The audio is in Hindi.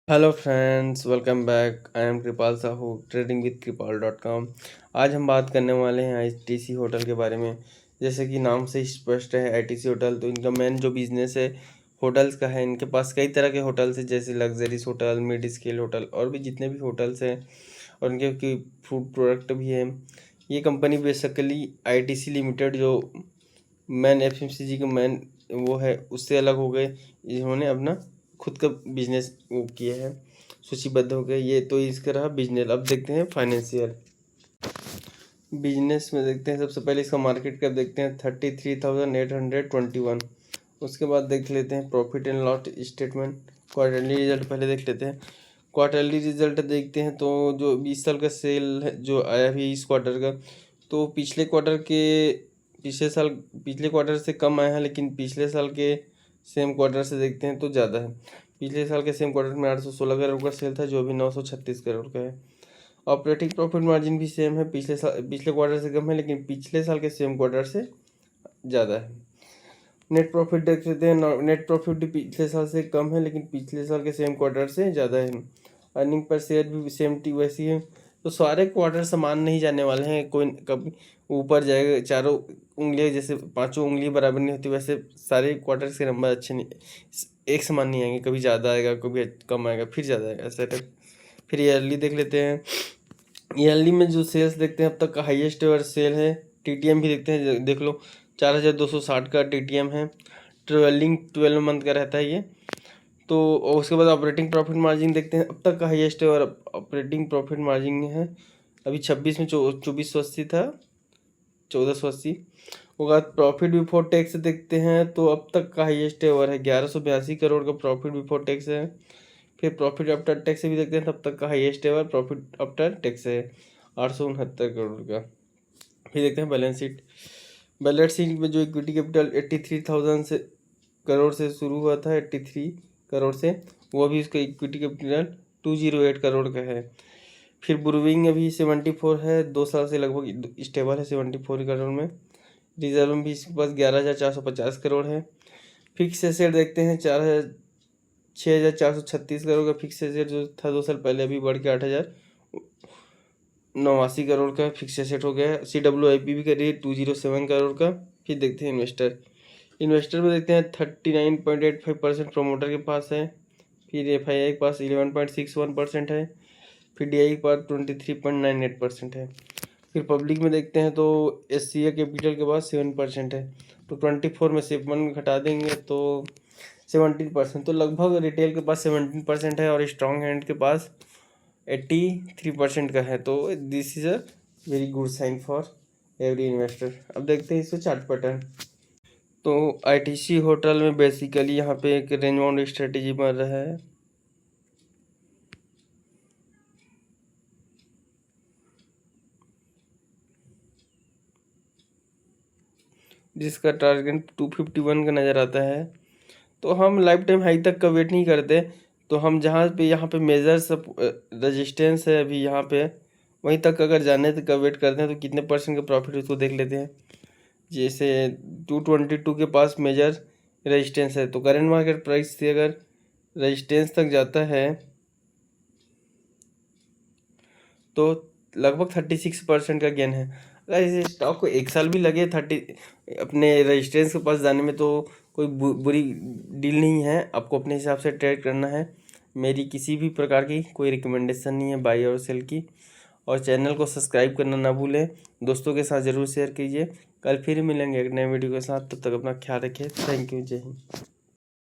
Hello friends, welcome back. I am Kripal Sahu, trading with Kripal .com। आज हम बात करने वाले हैं आईटीसी होटल के बारे में। जैसे कि नाम से ही स्पष्ट है, आईटीसी होटल तो इनका मेन जो बिजनेस है होटल्स का है। इनके पास कई तरह के होटल्स हैं, जैसे luxuries hotel, mid scale hotel और भी जितने भी होटल्स हैं, और इनके फूड प्रोडक्ट भी हैं। ये कंपनी बेसिकली आईटीसी लिमिटेड जो मैन एफएमसीजी का मैन वो है, उससे अलग हो गए। इन्होंने अपना खुद का बिजनेस वो किया है, सूचीबद्ध हो गया। ये तो इसका रहा बिजनेस। अब देखते हैं फाइनेंशियल बिजनेस में। देखते हैं सबसे पहले इसका मार्केट कैप देखते हैं 33,821। उसके बाद देख लेते हैं profit and loss statement, quarterly result पहले देख लेते हैं। क्वार्टरली रिजल्ट देखते हैं तो जो 20 साल का सेल है जो आया भी इस क्वार्टर का, तो पिछले क्वार्टर से कम आया है, लेकिन पिछले साल के सेम क्वार्टर से देखते हैं तो ज़्यादा है। पिछले साल के सेम क्वार्टर में 816 करोड़ का सेल था, जो अभी 936 करोड़ का है। ऑपरेटिंग प्रॉफिट मार्जिन भी सेम है, पिछले क्वार्टर से कम है, लेकिन पिछले साल के सेम क्वार्टर से ज़्यादा है। नेट प्रॉफिट देख लेते हैं। नेट प्रॉफिट भी पिछले साल से कम है, लेकिन पिछले साल के सेम क्वार्टर से ज़्यादा है। अर्निंग पर शेयर भी सेम टी वैसी है। तो सारे क्वार्टर समान नहीं जाने वाले हैं, कोई कभी ऊपर जाएगा। चारों उंगलियां जैसे पांचों उंगली बराबर नहीं होती, वैसे सारे क्वार्टर्स के नंबर अच्छे नहीं, एक समान नहीं आएंगे। कभी ज़्यादा आएगा, कभी कम आएगा, फिर ज़्यादा आएगा, ऐसा टाइप। फिर ईयरली देख लेते हैं। ईयरली में जो सेल्स देखते हैं, अब तक का हाईएस्ट एवर सेल है। टीटीएम भी देखते हैं, देख लो 4,260 का टीटीएम है। ट्वेलिंग 12 मंथ का रहता है ये। तो और उसके बाद ऑपरेटिंग प्रॉफिट मार्जिन देखते हैं, अब तक का हाईएस्ट और ऑपरेटिंग प्रॉफिट मार्जिन है। अभी 26 में 2480 था, 1480 होगा। प्रॉफिट बिफोर टैक्स देखते हैं तो अब तक का हाईएस्ट एवर है, 1182 करोड़ का प्रॉफिट बिफोर टैक्स है। फिर प्रॉफिट आफ्टर टैक्स भी देखते हैं, तब तक का highest ever profit after tax है, 869 करोड़ का। फिर देखते हैं बैलेंस शीट। बैलेंस शीट में जो इक्विटी कैपिटल 83,000 से करोड़ से शुरू हुआ था, 83 करोड़ से, वो अभी उसका इक्विटी कैपिटल 208 करोड़ का है। फिर ब्रूविंग अभी 74 है, 2 साल से लगभग स्टेबल है 74 करोड़ में। रिजर्व भी इसके पास 11,450 करोड़ है। फिक्स एसेट देखते हैं 6,436 करोड़ का फिक्स एसेट जो था 2 साल पहले, अभी बढ़ के 8,089 करोड़ का फिक्स एसेट हो गया है। CWIP भी करिए 207 करोड़ का। फिर देखते हैं इन्वेस्टर में देखते हैं 39.85% प्रोमोटर के पास है। फिर FII के पास 11.61% है। फिर DI के पास 23.98% है। फिर पब्लिक में देखते हैं तो SCA कैपिटल के पास 7% है। तो 24 में से 1 घटा देंगे तो 17%। तो लगभग रिटेल के पास 17% है और स्ट्रॉन्ग हैंड के पास 83% का है। तो this is a very good sign for every investor. अब देखते हैं इसको चार्ट पैटर्न। तो आईटीसी होटल में बेसिकली यहाँ पे एक रेंज बाउंड स्ट्रेटेजी बन रहा है। जिसका टारगेट 251 का नज़र आता है। तो हम लाइफ टाइम हाई तक का वेट नहीं करते। तो हम जहाँ पे यहाँ पे मेजर सब रजिस्टेंस है अभी यहाँ पे, वहीं तक अगर जाने तक का वेट करते हैं तो कितने परसेंट का प्रॉफिट उसको देख लेते हैं। जैसे 222 के पास मेजर रेजिस्टेंस है, तो करेंट मार्केट प्राइस से अगर रेजिस्टेंस तक जाता है तो लगभग 36% का गेन है। अगर इस स्टॉक को 1 साल भी लगे अपने रेजिस्टेंस के पास जाने में, तो कोई बुरी डील नहीं है। आपको अपने हिसाब से ट्रेड करना है। मेरी किसी भी प्रकार की कोई रिकमेंडेशन नहीं है बाई और सेल की। और चैनल को सब्सक्राइब करना ना भूलें, दोस्तों के साथ ज़रूर शेयर कीजिए। कल फिर मिलेंगे एक नए वीडियो के साथ, तब तक अपना ख्याल रखिए। थैंक यू, जय हिंद।